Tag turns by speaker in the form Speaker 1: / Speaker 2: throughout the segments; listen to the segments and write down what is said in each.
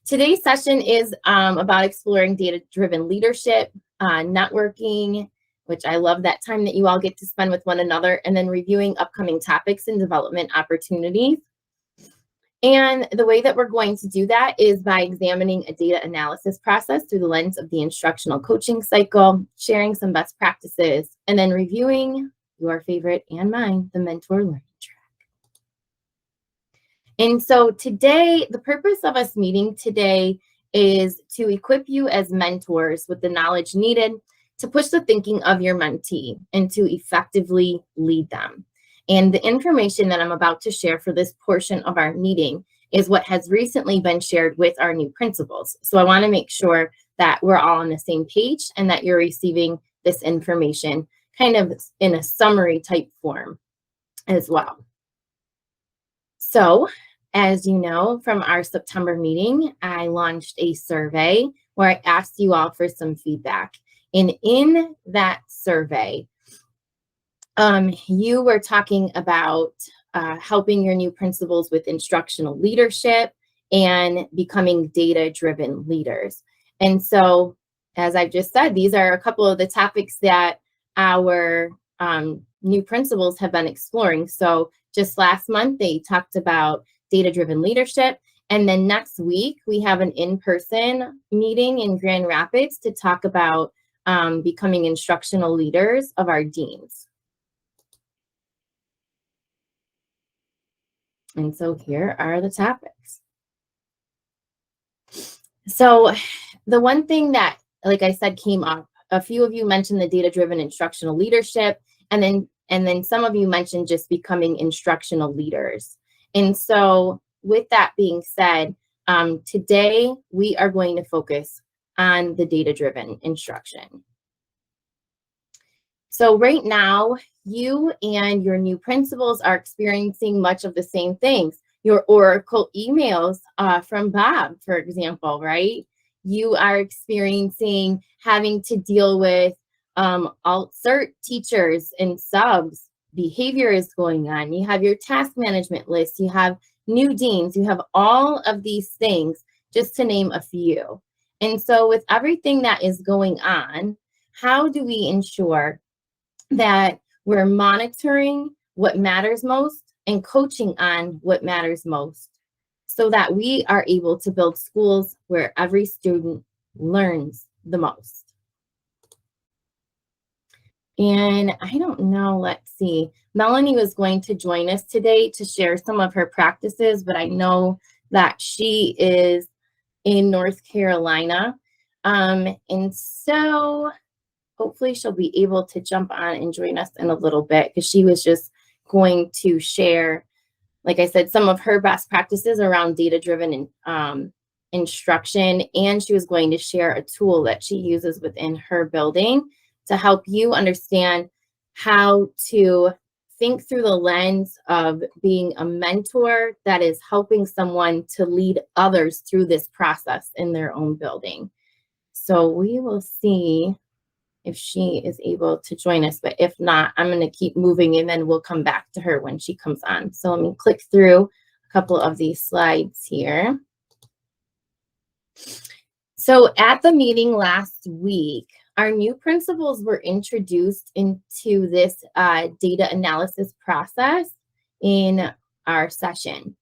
Speaker 1: Today's session is about exploring data-driven leadership, networking, which I love that time that you all get to spend with one another, and then reviewing upcoming topics and development opportunities. And the way that we're going to do that is by examining a data analysis process through the lens of the instructional coaching cycle, sharing some best practices, and then reviewing your favorite and mine, the mentor learning track. And so today, the purpose of us meeting today is to equip you as mentors with the knowledge needed to push the thinking of your mentee and to effectively lead them. And the information that I'm about to share for this portion of our meeting is what has recently been shared with our new principals. So I want to make sure that we're all on the same page and that you're receiving this information kind of in a summary type form as well. So, as you know from our September meeting, I launched a survey where I asked you all for some feedback. And in that survey, you were talking about helping your new principals with instructional leadership and becoming data-driven leaders. And so, as I've just said, these are a couple of the topics that our new principals have been exploring. So just last month, they talked about data-driven leadership. And then next week, we have an in-person meeting in Grand Rapids to talk about becoming instructional leaders of our deans. And so here are the topics. So the one thing that, like I said, came up, a few of you mentioned the data-driven instructional leadership, and then some of you mentioned just becoming instructional leaders. And so with that being said, today we are going to focus on the data-driven instruction. So right now, you and your new principals are experiencing much of the same things. Your Oracle emails from Bob, for example, right? You are experiencing having to deal with alt-cert teachers and subs. Behavior is going on. You have your task management list. You have new deans. You have all of these things, just to name a few. And so with everything that is going on, how do we ensure that we're monitoring what matters most and coaching on what matters most so that we are able to build schools where every student learns the most? And I don't know, let's see. Melanie was going to join us today to share some of her practices, but I know that she is in North Carolina. And so hopefully she'll be able to jump on and join us in a little bit, because she was just going to share, like I said, some of her best practices around data-driven instruction, and she was going to share a tool that she uses within her building to help you understand how to think through the lens of being a mentor that is helping someone to lead others through this process in their own building. So we will see if she is able to join us, but if not, I'm going to keep moving and then we'll come back to her when she comes on. So let me click through a couple of these slides here. So at the meeting last week, our new principals were introduced into this data analysis process in our session.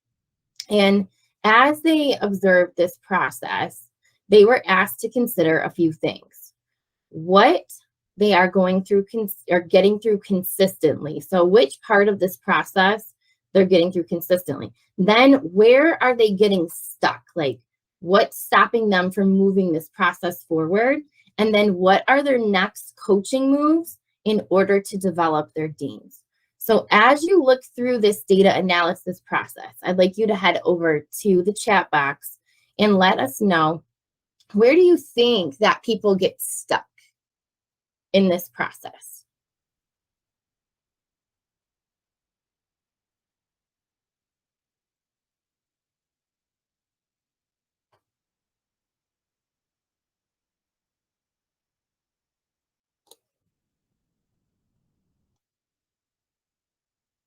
Speaker 1: And as they observed this process, they were asked to consider a few things. What they are going through or getting through consistently. So which part of this process they're getting through consistently. Then where are they getting stuck? Like, what's stopping them from moving this process forward? And then what are their next coaching moves in order to develop their deans? So as you look through this data analysis process, I'd like you to head over to the chat box and let us know, where do you think that people get stuck in this process?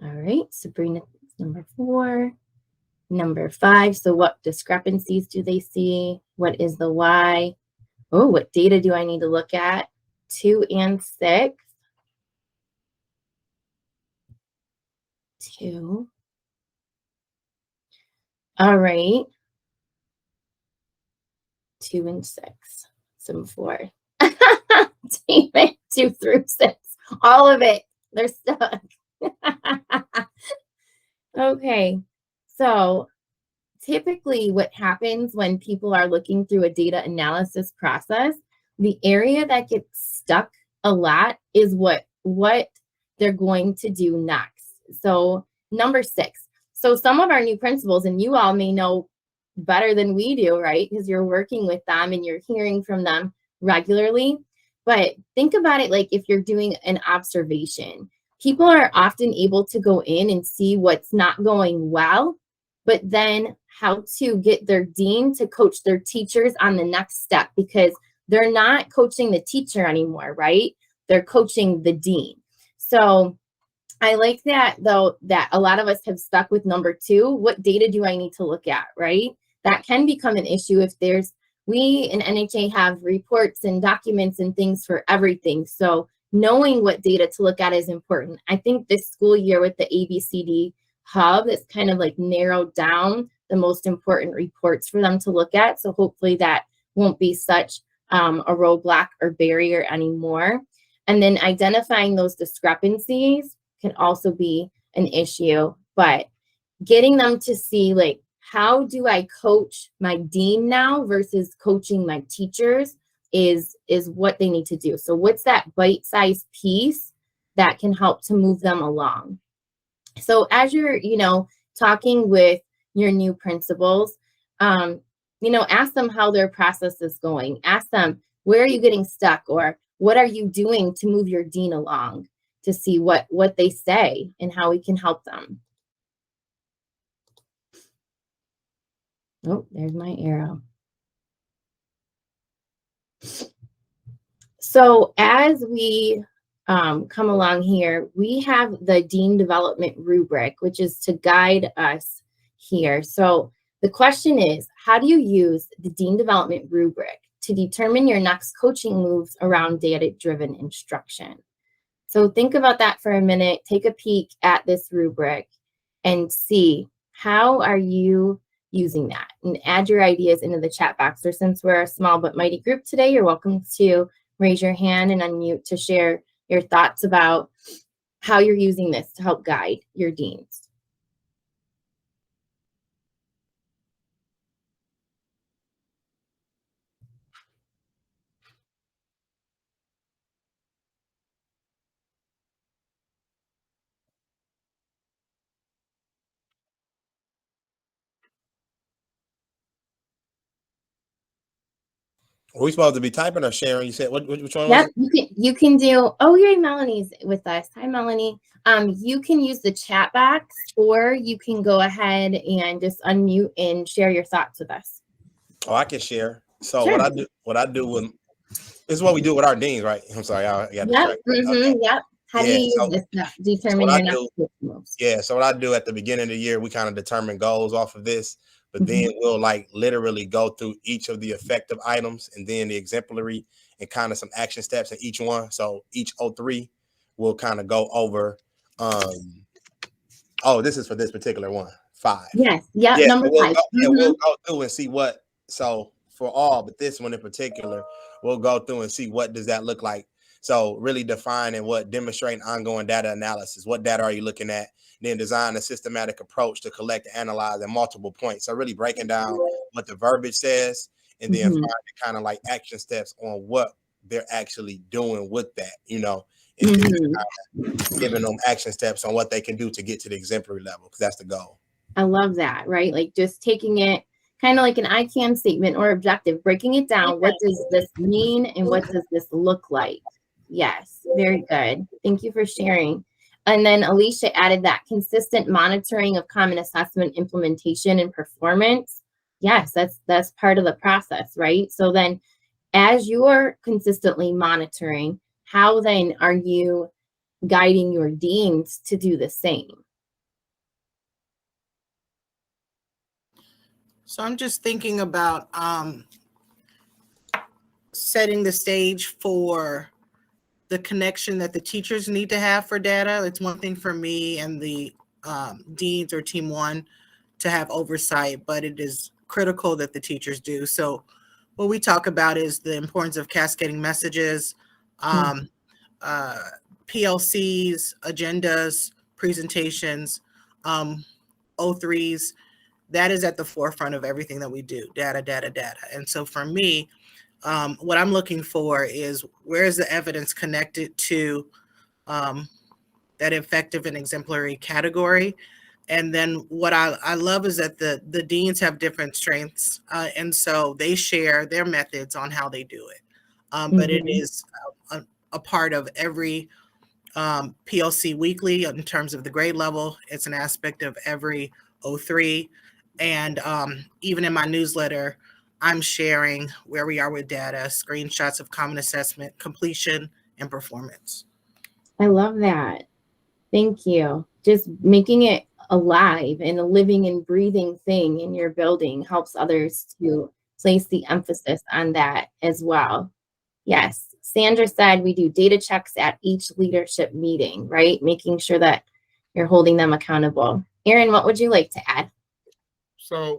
Speaker 1: All right, Sabrina, number 4. Number 5, so what discrepancies do they see? What is the why? Oh, what data do I need to look at? 2 and 6. 2. All right. 2 and 6. Some 4. Damn it. 2 through 6. All of it. They're stuck. Okay. So typically what happens when people are looking through a data analysis process, the area that gets stuck a lot is what they're going to do next. So number 6. So some of our new principals, and you all may know better than we do, right? Because you're working with them and you're hearing from them regularly. But think about it like if you're doing an observation. People are often able to go in and see what's not going well, but then how to get their dean to coach their teachers on the next step, because they're not coaching the teacher anymore, right? They're coaching the dean. So I like that, though, that a lot of us have stuck with number 2. What data do I need to look at, right? That can become an issue if we in NHA have reports and documents and things for everything. So knowing what data to look at is important. I think this school year with the ABCD hub is kind of like narrowed down the most important reports for them to look at. So hopefully that won't be such a roadblock or barrier anymore. And then identifying those discrepancies can also be an issue, but getting them to see like, how do I coach my dean now versus coaching my teachers is what they need to do. So what's that bite-sized piece that can help to move them along? So as you're, talking with your new principals, ask them how their process is going. Ask them, where are you getting stuck, or what are you doing to move your dean along, to see what they say and how we can help them. Oh, there's my arrow. So as we come along here, we have the Dean Development Rubric, which is to guide us here. So the question is, how do you use the Dean Development Rubric to determine your next coaching moves around data-driven instruction? So think about that for a minute. Take a peek at this rubric and see, how are you using that? And add your ideas into the chat box. Or since we're a small but mighty group today, you're welcome to raise your hand and unmute to share your thoughts about how you're using this to help guide your deans.
Speaker 2: Are we supposed to be typing or sharing? You said which one?
Speaker 1: Yep, you can do. Oh, yay, Melanie's with us. Hi, Melanie. You can use the chat box, or you can go ahead and just unmute and share your thoughts with us.
Speaker 2: Oh, I can share. So
Speaker 1: Sure.
Speaker 2: what I do when this is what we do with our deans, right? I'm sorry, I got
Speaker 1: Yep.
Speaker 2: okay.
Speaker 1: Yep. How do you use this to determine your next moves?
Speaker 2: Yeah. So what I do at the beginning of the year, we kind of determine goals off of this, but then we'll like literally go through each of the effective items and then the exemplary and kind of some action steps in each one. So each O3 will kind of go over. Oh, this is for this particular one. 5.
Speaker 1: Yes. Yep. Yeah, number 5.
Speaker 2: We'll go through and see what. So for all, but this one in particular, we'll go through and see what does that look like. So really defining what demonstrating ongoing data analysis. What data are you looking at? Then design a systematic approach to collect and analyze at multiple points. So really breaking down what the verbiage says, and then finding kind of like action steps on what they're actually doing with that, and giving them action steps on what they can do to get to the exemplary level, because that's the goal.
Speaker 1: I love that, right? Like just taking it kind of like an ICANN statement or objective, breaking it down. What does this mean and what does this look like? Yes, very good. Thank you for sharing. And then Alicia added that consistent monitoring of common assessment implementation and performance. Yes, that's part of the process, right? So then as you're consistently monitoring, how then are you guiding your deans to do the same?
Speaker 3: So I'm just thinking about setting the stage for the connection that the teachers need to have for data. It's one thing for me and the deans or team one to have oversight, but it is critical that the teachers do. So what we talk about is the importance of cascading messages, PLCs, agendas, presentations, O3s. That is at the forefront of everything that we do, data, data, data. And so for me, what I'm looking for is where is the evidence connected to that effective and exemplary category. And then what I love is that the deans have different strengths. And so they share their methods on how they do it. But it is a part of every PLC weekly in terms of the grade level. It's an aspect of every O3. And even in my newsletter, I'm sharing where we are with data, screenshots of common assessment, completion, and performance.
Speaker 1: I love that. Thank you. Just making it alive and a living and breathing thing in your building helps others to place the emphasis on that as well. Yes. Sandra said we do data checks at each leadership meeting, right? Making sure that you're holding them accountable. Aaron, what would you like to add?
Speaker 4: So,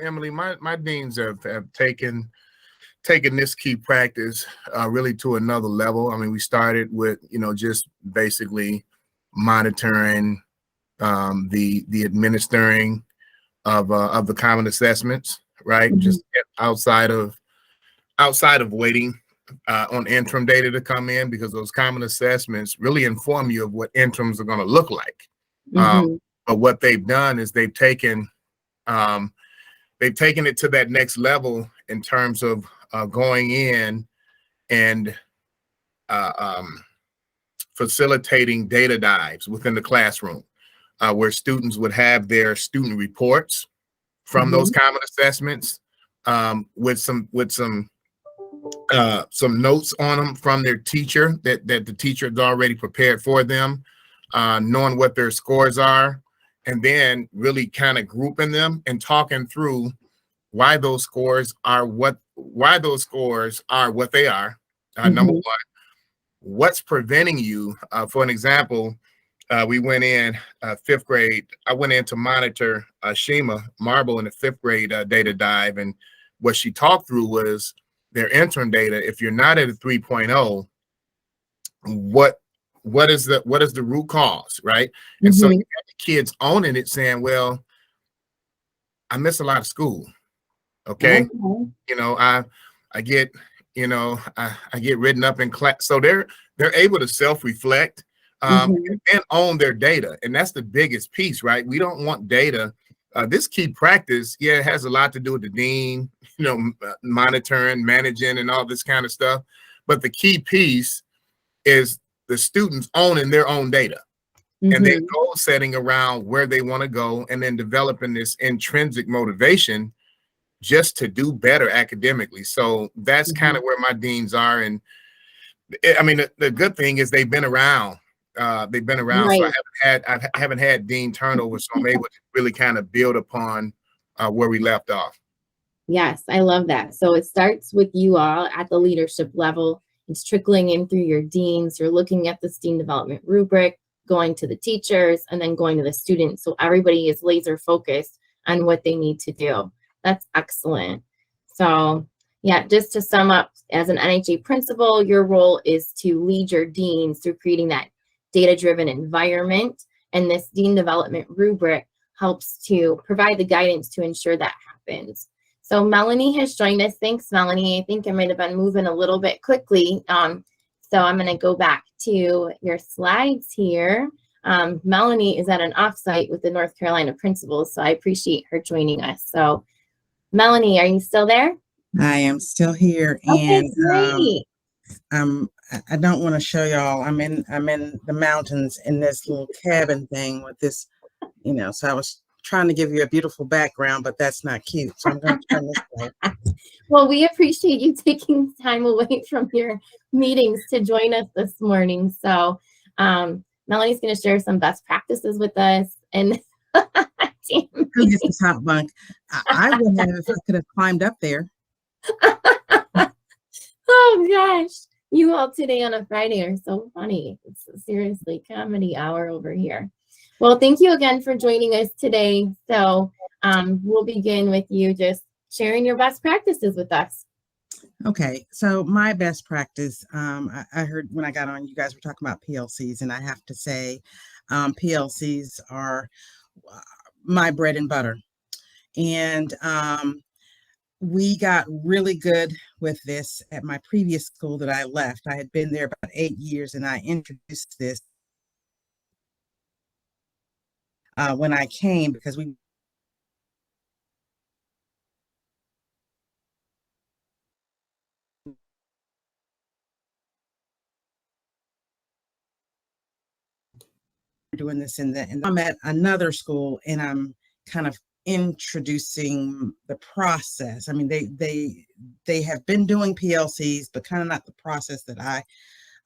Speaker 4: Emily, my deans have taken this key practice really to another level. I mean, we started with, just basically monitoring the administering of the common assessments, right? Just outside of waiting on interim data to come in, because those common assessments really inform you of what interims are going to look like. But what they've done is they've taken it to that next level in terms of going in and facilitating data dives within the classroom, where students would have their student reports from those common assessments, with some notes on them from their teacher that the teacher has already prepared for them, knowing what their scores are, and then really kind of grouping them and talking through why those scores are what they are. Number one, what's preventing you? For an example, we went in fifth grade. I went in to monitor Shima Marble in the fifth grade data dive, and what she talked through was their interim data. If you're not at a 3.0, what is the root cause, right? And so you have the kids owning it, saying, well, I miss a lot of school. Okay. I get written up in class. So they're able to self-reflect and own their data. And that's the biggest piece, right? We don't want data. This key practice, it has a lot to do with the dean, monitoring, managing, and all this kind of stuff. But the key piece is the students owning their own data, and then goal setting around where they want to go, and then developing this intrinsic motivation just to do better academically. So that's kind of where my deans are. And I mean, the good thing is they've been around. Right. So I haven't had dean turnover, so I'm able to really kind of build upon where we left off.
Speaker 1: Yes, I love that. So it starts with you all at the leadership level. It's trickling in through your deans. You're looking at the STEAM development rubric, going to the teachers, and then going to the students. So everybody is laser focused on what they need to do. That's excellent. So yeah, just to sum up, as an NHA principal, your role is to lead your deans through creating that data-driven environment. And this dean development rubric helps to provide the guidance to ensure that happens. So Melanie has joined us. Thanks, Melanie. I think I might have been moving a little bit quickly. So I'm going to go back to your slides here. Melanie is at an offsite with the North Carolina principals, so I appreciate her joining us. So Melanie, are you still there?
Speaker 5: I am still here.
Speaker 1: Okay,
Speaker 5: And
Speaker 1: great.
Speaker 5: I don't want to show y'all. I'm in the mountains in this little cabin thing with this, so I was trying to give you a beautiful background, but that's not cute. So I'm going to turn this way.
Speaker 1: Well, we appreciate you taking time away from your meetings to join us this morning. So Melanie's going to share some best practices with us. And
Speaker 5: Who gets the top bunk? I would have if I could have climbed up there.
Speaker 1: Oh gosh, you all today on a Friday are so funny. It's seriously comedy hour over here. Well, thank you again for joining us today. So we'll begin with you just sharing your best practices with us.
Speaker 5: Okay, so my best practice, I heard when I got on, you guys were talking about PLCs, and I have to say, PLCs are my bread and butter. And we got really good with this at my previous school that I left. I had been there about 8 years, and I introduced this when I came because we were doing this and I'm at another school, and I'm kind of introducing the process. I mean, they have been doing PLCs, but kind of not the process that I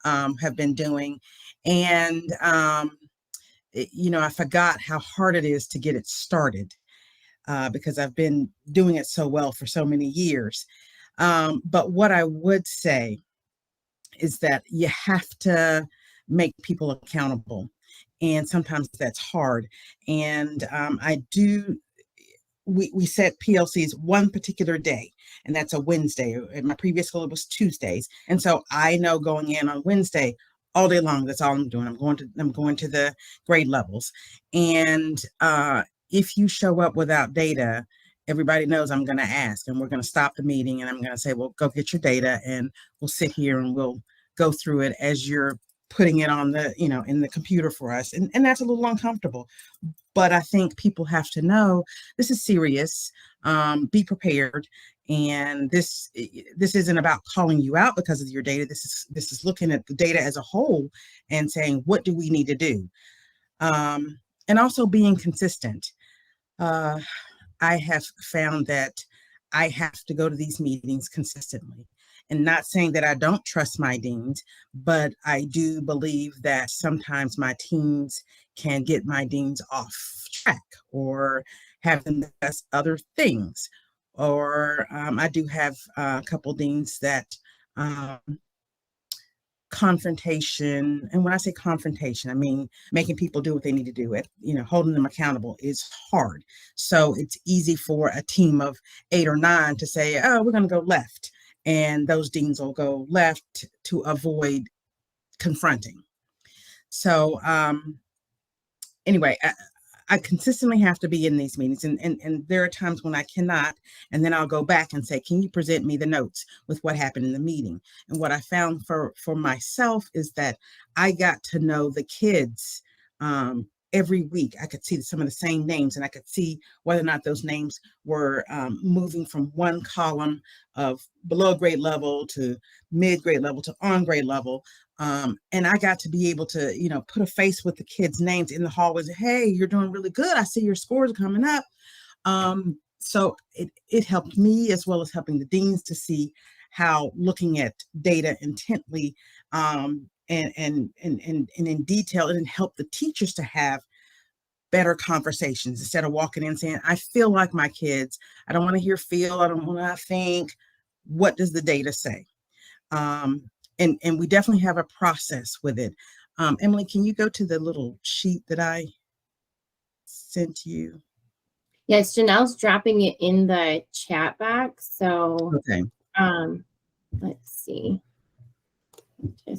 Speaker 5: have been doing. And I forgot how hard it is to get it started because I've been doing it so well for so many years. But what I would say is that you have to make people accountable. And sometimes that's hard. And we set PLCs one particular day, and that's a Wednesday. At my previous school, it was Tuesdays. And so I know going in on Wednesday, all day long, that's all I'm doing. I'm going to the grade levels. And if you show up without data, everybody knows I'm going to ask, and we're going to stop the meeting, and I'm going to say, well, go get your data, and we'll sit here and we'll go through it as you're putting it on the, in the computer for us. And that's a little uncomfortable. But I think people have to know this is serious. Be prepared. And this isn't about calling you out because of your data. This is looking at the data as a whole and saying, what do we need to do? And also being consistent. I have found that I have to go to these meetings consistently. And not saying that I don't trust my deans, but I do believe that sometimes my teams can get my deans off track or have them discuss other things. Or I do have a couple deans that confrontation, and when I say confrontation, I mean making people do what they need to do. Holding them accountable is hard. So it's easy for a team of 8 or 9 to say, oh, we're going to go left. And those deans will go left to avoid confronting. So anyway, I consistently have to be in these meetings, and there are times when I cannot, and then I'll go back and say, can you present me the notes with what happened in the meeting? And what I found for myself is that I got to know the kids every week. I could see some of the same names, and I could see whether or not those names were moving from one column of below grade level to mid-grade level to on grade level. And I got to be able to, put a face with the kids' names in the hallways. Hey, you're doing really good. I see your scores are coming up. So it helped me as well as helping the deans to see how looking at data intently and in detail, it helped the teachers to have better conversations instead of walking in saying, I feel like my kids. I don't want to hear feel. I don't want to think. What does the data say? And we definitely have a process with it. Emily, can you go to the little sheet that I sent you?
Speaker 1: Yes, Janelle's dropping it in the chat box. So
Speaker 5: Okay.
Speaker 1: Let's see. I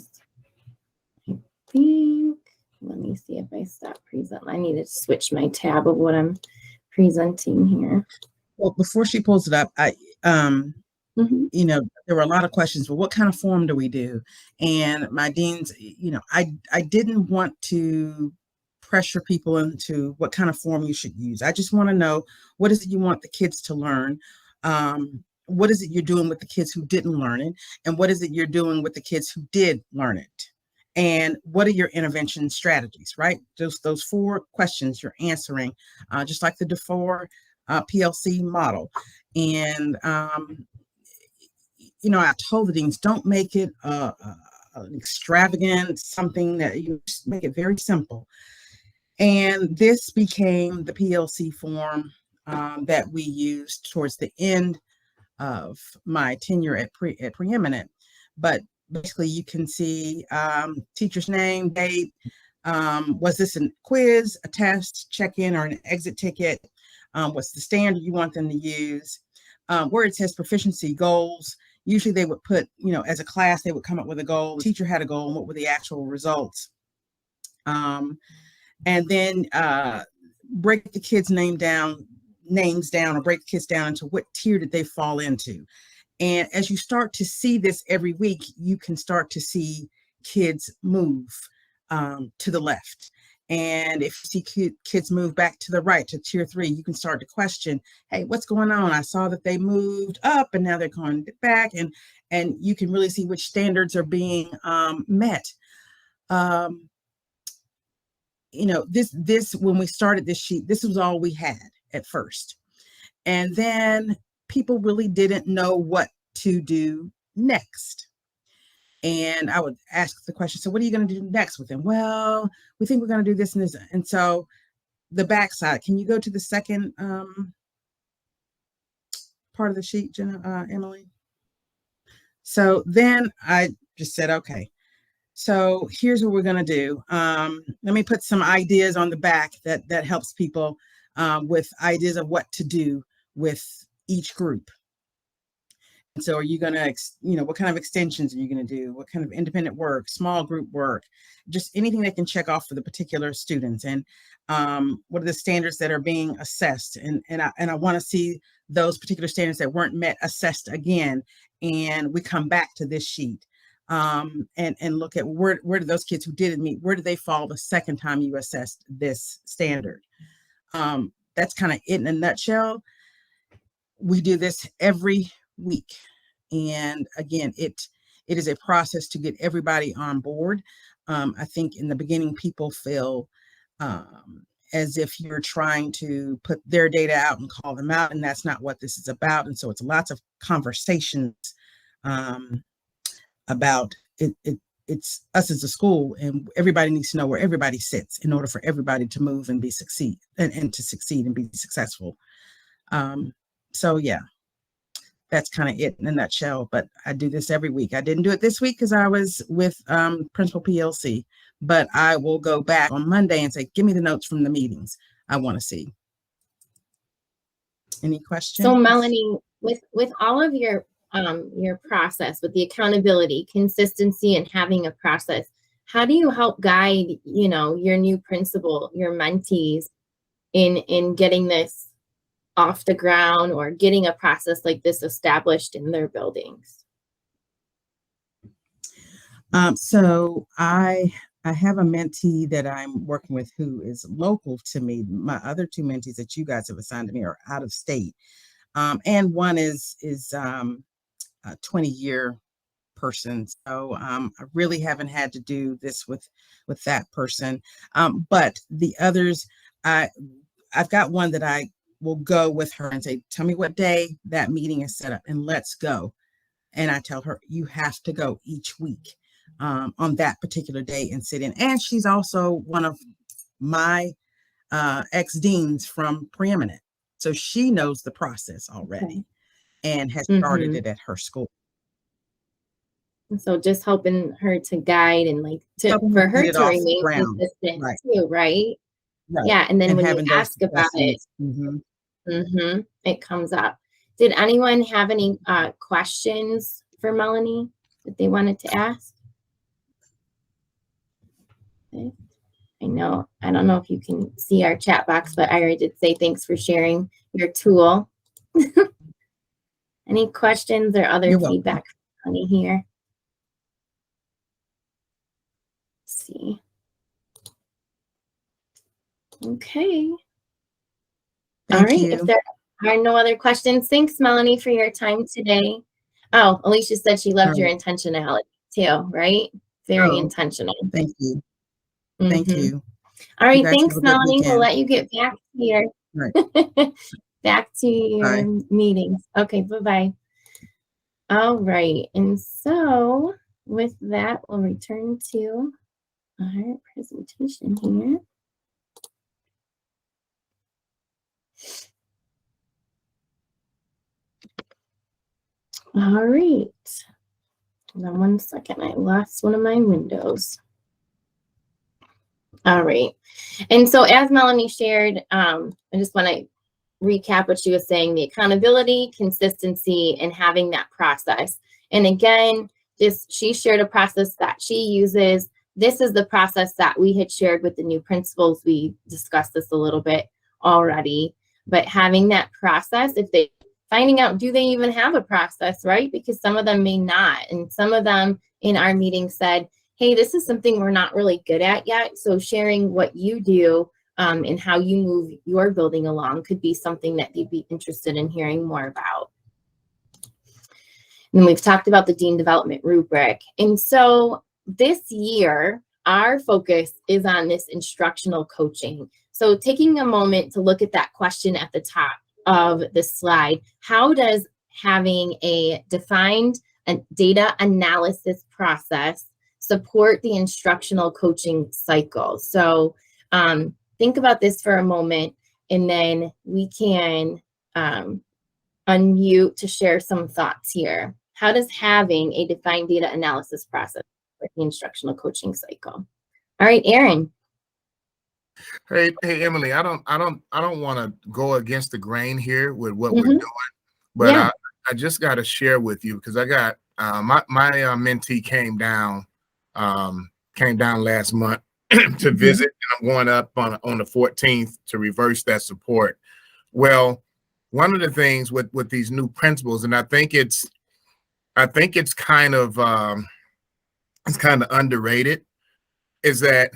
Speaker 1: think, let me see if I stop presenting. I need to switch my tab of what I'm presenting here.
Speaker 5: Well, before she pulls it up, there were a lot of questions, but what kind of form do we do? And my deans, I didn't want to pressure people into what kind of form you should use. I just want to know, what is it you want the kids to learn? What is it you're doing with the kids who didn't learn it? And what is it you're doing with the kids who did learn it? And what are your intervention strategies, right? Those 4 questions you're answering, just like the DeFore PLC model. And I told the deans, don't make it an extravagant something, that you just make it very simple. And this became the PLC form that we used towards the end of my tenure at Preeminent. But basically, you can see teacher's name, date, was this a quiz, a test, check-in, or an exit ticket? What's the standard you want them to use? Where it says proficiency goals, usually they would put, as a class, they would come up with a goal. The teacher had a goal, and what were the actual results? And then break the kids' names down, or break the kids down into what tier did they fall into. And as you start to see this every week, you can start to see kids move to the left. And if you see kids move back to the right to tier 3, you can start to question, hey, what's going on? I saw that they moved up and now they're going back, and you can really see which standards are being met. This when we started this sheet, this was all we had at first. And then people really didn't know what to do next. And I would ask the question, so what are you going to do next with them? Well, we think we're going to do this and this. And so the backside, can you go to the second part of the sheet, Jenna, Emily? So then I just said, okay, so here's what we're going to do. Let me put some ideas on the back that helps people with ideas of what to do with each group. And so are you going to, what kind of extensions are you going to do? What kind of independent work, small group work, just anything they can check off for the particular students? And what are the standards that are being assessed? And I want to see those particular standards that weren't met assessed again. And we come back to this sheet and look at where do those kids who didn't meet, where do they fall the second time you assessed this standard? That's kind of it in a nutshell. We do this every week. And again, it is a process to get everybody on board. I think in the beginning, people feel as if you're trying to put their data out and call them out, and that's not what this is about. And so it's lots of conversations about it. It's us as a school, and everybody needs to know where everybody sits in order for everybody to move and succeed and to succeed and be successful. So yeah, that's kind of it in a nutshell, but I do this every week. I didn't do it this week because I was with Principal PLC, but I will go back on Monday and say, give me the notes from the meetings I want to see. Any questions?
Speaker 1: So Melanie, with all of your process, with the accountability, consistency, and having a process, how do you help guide, your new principal, your mentees in getting this off the ground or getting a process like this established in their buildings?
Speaker 5: So I have a mentee that I'm working with who is local to me. My other 2 mentees that you guys have assigned to me are out of state. And one is a 20-year person. So I really haven't had to do this with that person. But the others, I've got one that I will go with her and say, tell me what day that meeting is set up and let's go. And I tell her, you have to go each week on that particular day and sit in. And she's also one of my ex-deans from Preeminent. So she knows the process already and has started it at her school.
Speaker 1: So just helping her to guide and for her to remain consistent too, right?
Speaker 5: Right.
Speaker 1: Yeah, and then when you ask about it, it comes up. Did anyone have any questions for Melanie that they wanted to ask? Okay. I don't know if you can see our chat box, but I already did say thanks for sharing your tool. Any questions or other feedback from Melanie here? Let's see. Okay. All right. If there are no other questions, thanks, Melanie, for your time today. Oh, Alicia said she loved your intentionality too, right? Very intentional.
Speaker 5: Thank you. Thank you.
Speaker 1: All right. Thanks, Melanie. We'll let you get back to your back to your meetings. Okay. Bye-bye. All right. And so with that, we'll return to our presentation here. All right. Now, 1 second, I lost one of my windows. All right. And so as Melanie shared, I just want to recap what she was saying, the accountability, consistency, and having that process. And again, she shared a process that she uses. This is the process that we had shared with the new principals. We discussed this a little bit already, but having that process, finding out, do they even have a process, right? Because some of them may not. And some of them in our meeting said, hey, this is something we're not really good at yet. So sharing what you do and how you move your building along could be something that you'd be interested in hearing more about. And we've talked about the Dean Development Rubric. And so this year, our focus is on this instructional coaching. So taking a moment to look at that question at the top of the slide, how does having a defined data analysis process support the instructional coaching cycle? So think about this for a moment, and then we can unmute to share some thoughts here. How does having a defined data analysis process support the instructional coaching cycle? All right, Aaron.
Speaker 4: Hey, Emily, I don't want to go against the grain here with what we're doing, but
Speaker 1: Yeah.
Speaker 4: I just got to share with you, because I got my mentee came down last month to visit, and I'm going up on the 14th to reverse that support. Well, one of the things with these new principals, and I think it's kind of underrated, is that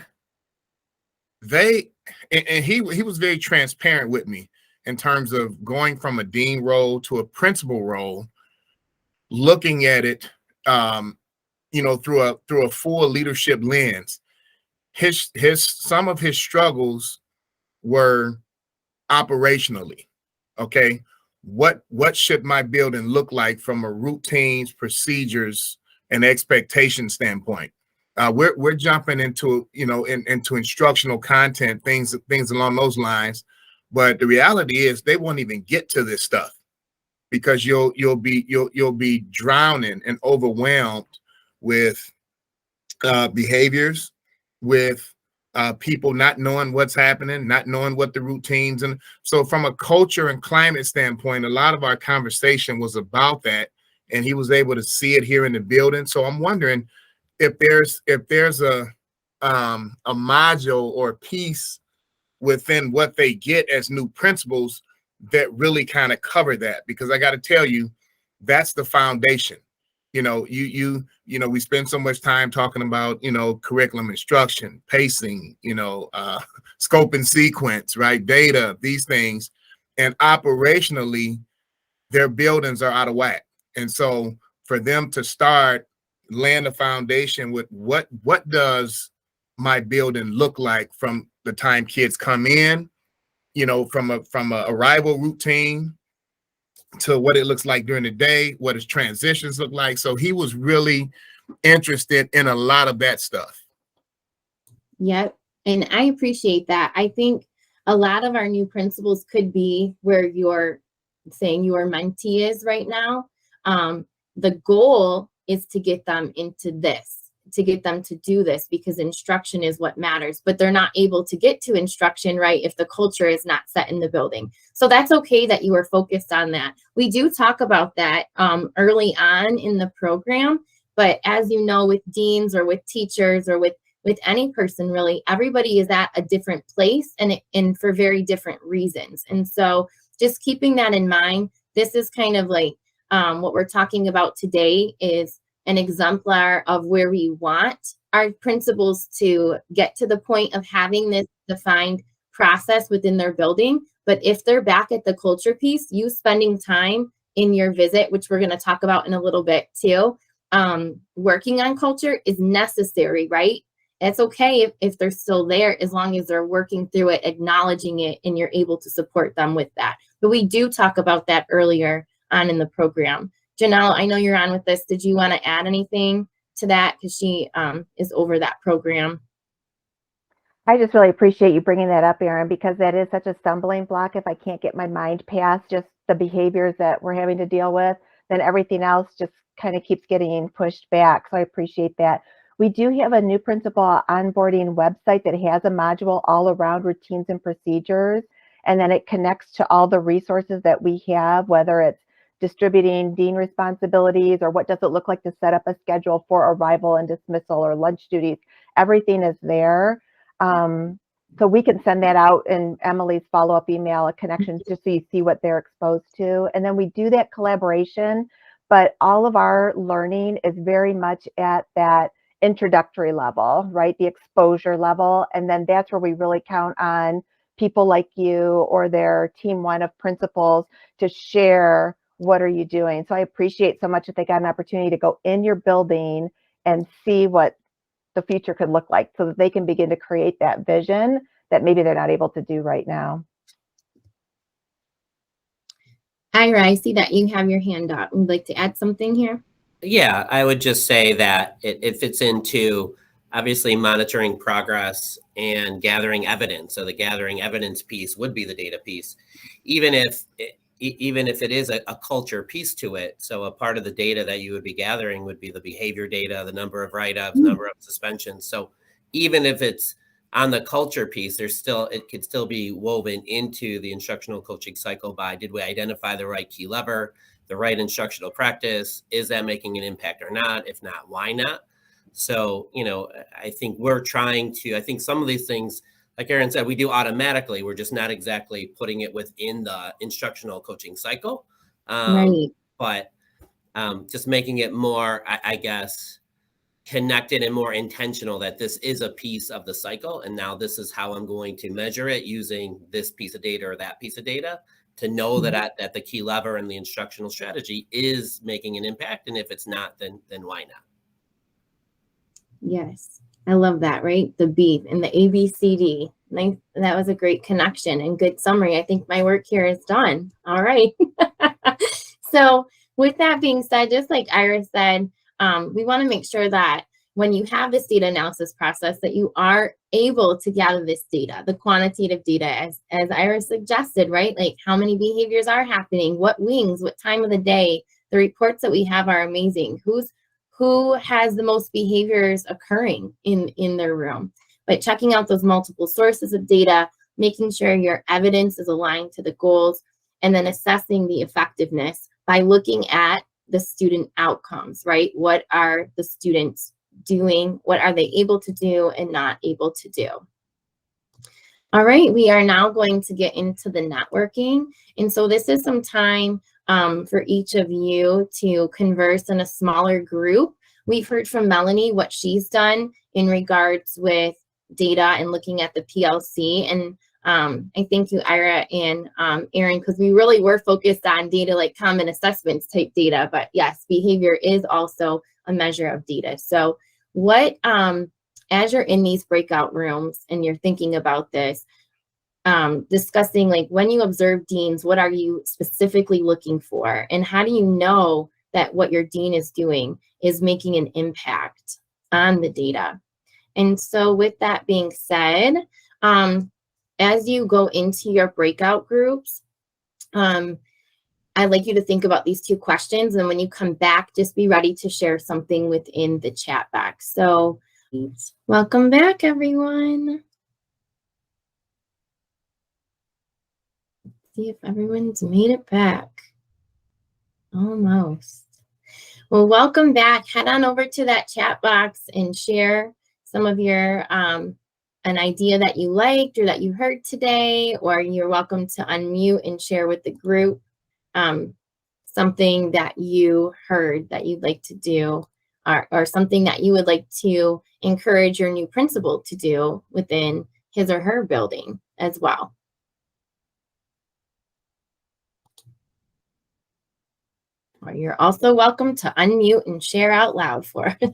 Speaker 4: he was very transparent with me in terms of going from a dean role to a principal role, looking at it through a full leadership lens. Some of his struggles were operationally. Okay, what should my building look like from a routines, procedures, and expectation standpoint? We're jumping into into instructional content, things along those lines, but the reality is they won't even get to this stuff because you'll be drowning and overwhelmed with behaviors, with people not knowing what's happening, not knowing what the routines. And so from a culture and climate standpoint, a lot of our conversation was about that, and he was able to see it here in the building. So I'm wondering if there's a module or a piece within what they get as new principals that really kind of cover that, because I got to tell you, that's the foundation. We spend so much time talking about, curriculum instruction, pacing, scope and sequence, right? Data, these things. And operationally, their buildings are out of whack. And so for them to start laying the foundation with what does my building look like from the time kids come in, from a arrival routine, to what it looks like during the day, what his transitions look like. So he was really interested in a lot of that stuff.
Speaker 1: Yep. And I appreciate that. I think a lot of our new principals could be where you're saying your mentee is right now. The goal is to get them into this, to get them to do this, because instruction is what matters, but they're not able to get to instruction, right, if the culture is not set in the building. So that's okay that you are focused on that. We do talk about that early on in the program, but as you know, with deans or with teachers or with any person, really, everybody is at a different place and for very different reasons. And so just keeping that in mind, this is kind of like what we're talking about today is an exemplar of where we want our principals to get to the point of having this defined process within their building. But if they're back at the culture piece, you spending time in your visit, which we're going to talk about in a little bit too, working on culture is necessary, right? It's okay if they're still there, as long as they're working through it, acknowledging it, and you're able to support them with that. But we do talk about that earlier on in the program. Janelle, I know you're on with this. Did you want to add anything to that? Because she is over that program.
Speaker 6: I just really appreciate you bringing that up, Erin, because that is such a stumbling block if I can't get my mind past just the behaviors that we're having to deal with. then everything else just kind of keeps getting pushed back. So I appreciate that. We do have a new principal onboarding website that has a module all around routines and procedures. And then it connects to all the resources that we have, whether it's distributing dean responsibilities or what does it look like to set up a schedule for arrival and dismissal or lunch duties. Everything is there. So we can send that out in Emily's follow-up email, a connection, just so you see what they're exposed to. And then we do that collaboration, but all of our learning is very much at that introductory level, right? The exposure level. And then that's where we really count on people like you or their team one of principals to share what are you doing. So I appreciate so much that they got an opportunity to go in your building and see what the future could look like so that they can begin to create that vision that maybe they're not able to do right now.
Speaker 1: Ira, I see that you have your hand up. Would you like to add something here?
Speaker 7: Yeah, I would just say that it fits into obviously monitoring progress and gathering evidence. So the gathering evidence piece would be the data piece, even if it is a culture piece to it. So a part of the data that you would be gathering would be the behavior data, the number of write-ups, number of suspensions. So even if it's on the culture piece, it could still be woven into the instructional coaching cycle by, did we identify the right key lever, the right instructional practice? Is that making an impact or not? If not, why not? So, I think I think some of these things, like Erin said, we do automatically. We're just not exactly putting it within the instructional coaching cycle.
Speaker 1: Right.
Speaker 7: But just making it more, I guess, connected and more intentional that this is a piece of the cycle. And now this is how I'm going to measure it using this piece of data or that piece of data to know that the key lever and the instructional strategy is making an impact. And if it's not, then why not?
Speaker 1: Yes. I love that, right? The beef and the ABCD. Nice. That was a great connection and good summary. I think my work here is done. All right. So with that being said, just like Ira said, we want to make sure that when you have this data analysis process that you are able to gather this data, the quantitative data, as Ira suggested, right? Like how many behaviors are happening, what wings, what time of the day. The reports that we have are amazing. Who has the most behaviors occurring in their room? But checking out those multiple sources of data, making sure your evidence is aligned to the goals, and then assessing the effectiveness by looking at the student outcomes, right? What are the students doing? What are they able to do and not able to do? All right, we are now going to get into the networking. And so this is some time for each of you to converse in a smaller group. We've heard from Melanie what she's done in regards with data and looking at the PLC. And I thank you, Ira and Erin, because we really were focused on data like common assessments type data. But yes, behavior is also a measure of data. So what, as you're in these breakout rooms and you're thinking about this, discussing like when you observe deans, what are you specifically looking for? And how do you know that what your dean is doing is making an impact on the data? And so with that being said, as you go into your breakout groups, I'd like you to think about these two questions. And when you come back, just be ready to share something within the chat box. So welcome back, everyone. See if everyone's made it back. Almost. Well, welcome back. Head on over to that chat box and share some of your an idea that you liked or that you heard today, or you're welcome to unmute and share with the group something that you heard that you'd like to do, or something that you would like to encourage your new principal to do within his or her building as well. Or you're also welcome to unmute and share out loud for us.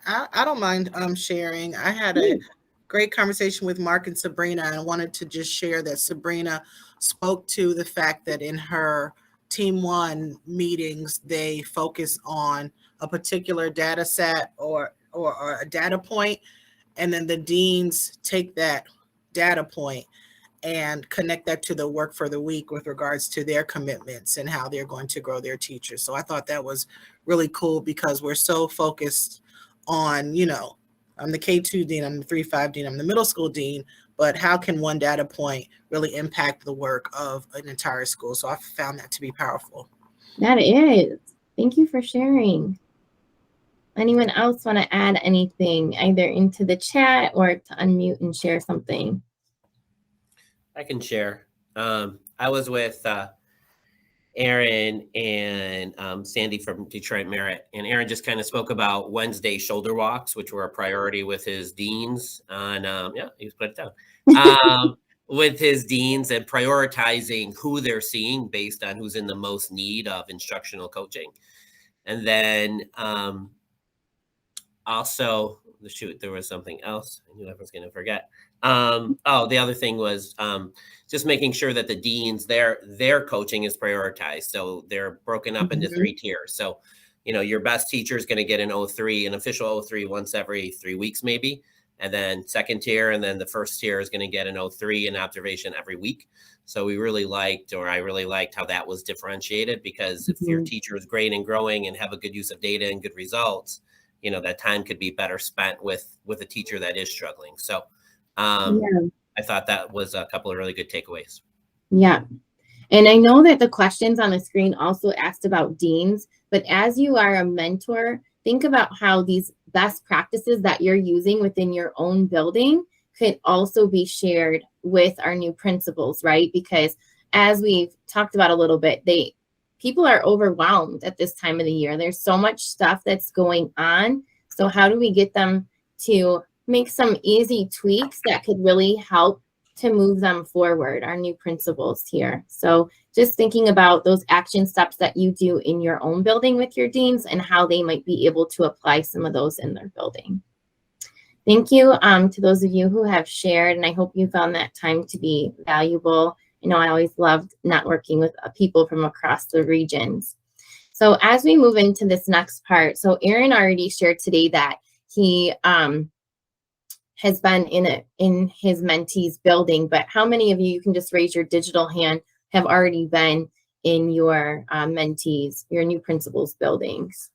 Speaker 3: I don't mind sharing. I had a great conversation with Mark and Sabrina, and wanted to just share that Sabrina spoke to the fact that in her Team 1 meetings, they focus on a particular data set or a data point, and then the deans take that data point and connect that to the work for the week with regards to their commitments and how they're going to grow their teachers. So I thought that was really cool because we're so focused on, you know, I'm the K2 dean, I'm the 3-5 dean, I'm the middle school dean, but how can one data point really impact the work of an entire school? So I found that to be powerful.
Speaker 1: That is. Thank you for sharing. Anyone else want to add anything either into the chat or to unmute and share something?
Speaker 7: I can share. I was with Aaron and Sandy from Detroit Merit, and Aaron just kind of spoke about Wednesday shoulder walks, which were a priority with his deans on, yeah, he's put it down, with his deans and prioritizing who they're seeing based on who's in the most need of instructional coaching. And then also, shoot, there was something else. I knew I was going to forget. The other thing was just making sure that the deans, their coaching is prioritized. So they're broken up into 3 tiers. So, you know, your best teacher is going to get an O3, an official O3 once every 3 weeks, maybe. And then second tier, and then the first tier is going to get an O3 in observation every week. So I really liked how that was differentiated, because if your teacher is great and growing and have a good use of data and good results, you know, that time could be better spent with a teacher that is struggling. So I thought that was a couple of really good takeaways.
Speaker 1: Yeah. And I know that the questions on the screen also asked about deans, but as you are a mentor, think about how these best practices that you're using within your own building could also be shared with our new principals, right? Because as we've talked about a little bit, people are overwhelmed at this time of the year. There's so much stuff that's going on. So how do we get them to make some easy tweaks that could really help to move them forward, our new principals here? So just thinking about those action steps that you do in your own building with your deans and how they might be able to apply some of those in their building. Thank you to those of you who have shared, and I hope you found that time to be valuable. You know, I always loved networking with people from across the regions. So as we move into this next part, so Aaron already shared today that he has been in his mentee's building, but how many of you can just raise your digital hand, have already been in your mentees, your new principals' buildings?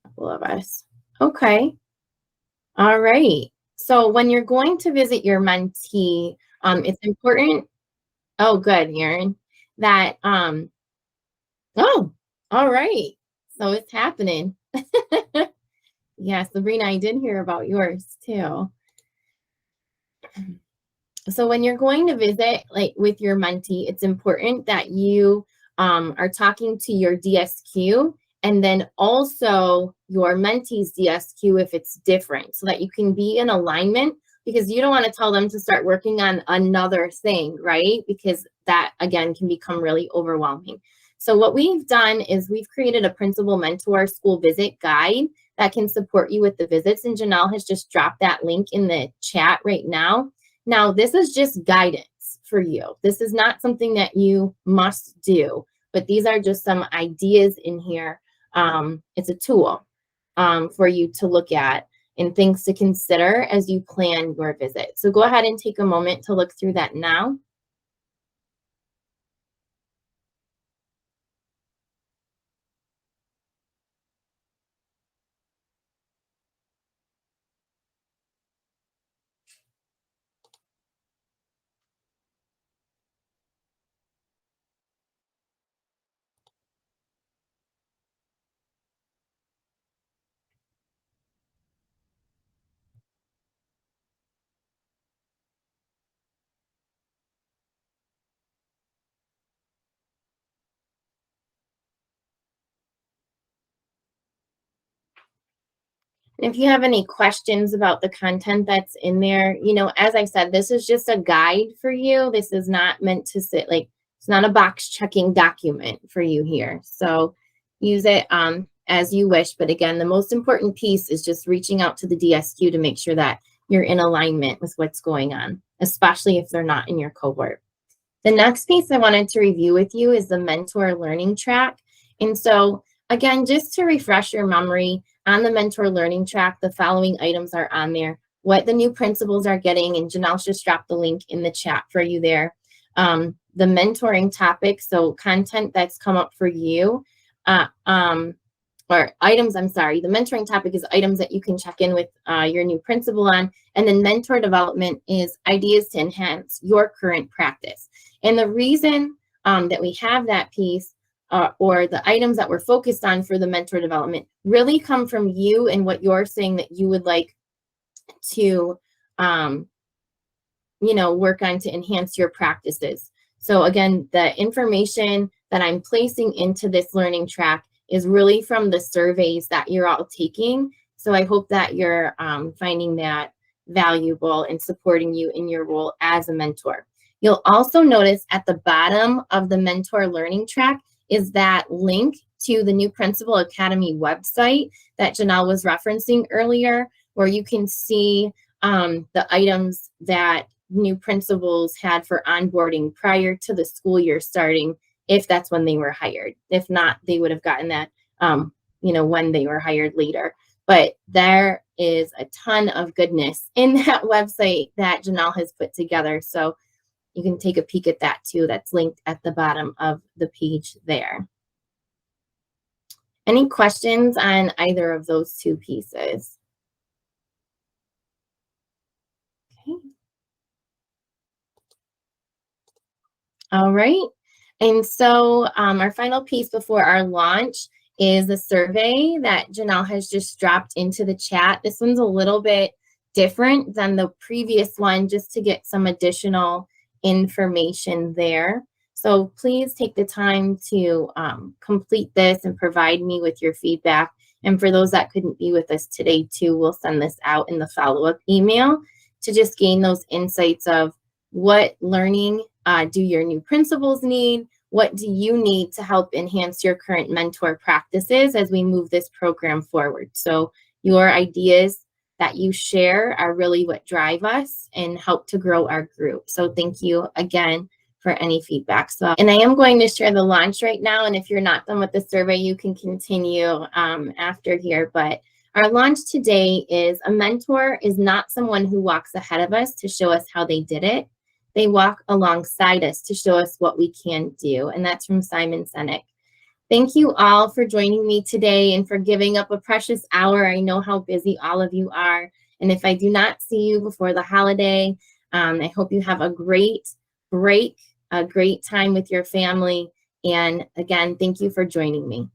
Speaker 1: A couple of us. Okay. All right. So when you're going to visit your mentee, it's important. Oh, good, Aaron. That, oh, all right. So it's happening. Yeah, Sabrina, I did hear about yours too. So when you're going to visit, like with your mentee, it's important that you are talking to your DSQ and then also your mentee's DSQ if it's different, so that you can be in alignment, because you don't want to tell them to start working on another thing, right? Because that, again, can become really overwhelming. So what we've done is we've created a principal mentor school visit guide that can support you with the visits. And Janelle has just dropped that link in the chat right now. Now, this is just guidance for you. This is not something that you must do, but these are just some ideas in here. It's a tool for you to look at and things to consider as you plan your visit. So go ahead and take a moment to look through that now. If you have any questions about the content that's in there, you know, as I said, this is just a guide for you. This is not meant to sit like, it's not a box checking document for you here. So use it as you wish. But again, the most important piece is just reaching out to the DSQ to make sure that you're in alignment with what's going on, especially if they're not in your cohort. The next piece I wanted to review with you is the mentor learning track. And so again, just to refresh your memory, on the mentor learning track, the following items are on there. what the new principals are getting, and Janelle just dropped the link in the chat for you there. The mentoring topic, so content that's come up for you, or items, I'm sorry, the mentoring topic is items that you can check in with your new principal on, and then mentor development is ideas to enhance your current practice. And the reason that we have that piece or the items that we're focused on for the mentor development really come from you and what you're saying that you would like to, work on to enhance your practices. So again, the information that I'm placing into this learning track is really from the surveys that you're all taking. So I hope that you're finding that valuable and supporting you in your role as a mentor. You'll also notice at the bottom of the mentor learning track is that link to the New Principal Academy website that Janelle was referencing earlier, where you can see the items that new principals had for onboarding prior to the school year starting, if that's when they were hired. If not, they would have gotten that, when they were hired later. But there is a ton of goodness in that website that Janelle has put together. So you can take a peek at that too. That's linked at the bottom of the page there. Any questions on either of those two pieces? Okay. All right. And so our final piece before our launch is the survey that Janelle has just dropped into the chat. This one's a little bit different than the previous one, just to get some additional information there. So please take the time to complete this and provide me with your feedback. And for those that couldn't be with us today too, we'll send this out in the follow-up email to just gain those insights of what learning do your new principals need? What do you need to help enhance your current mentor practices as we move this program forward? So your ideas that you share are really what drive us and help to grow our group. So thank you again for any feedback. And I am going to share the launch right now. And if you're not done with the survey, you can continue after here. But our launch today is a mentor is not someone who walks ahead of us to show us how they did it. They walk alongside us to show us what we can do. And that's from Simon Sinek. Thank you all for joining me today and for giving up a precious hour. I know how busy all of you are. And if I do not see you before the holiday, I hope you have a great break, a great time with your family. And again, thank you for joining me.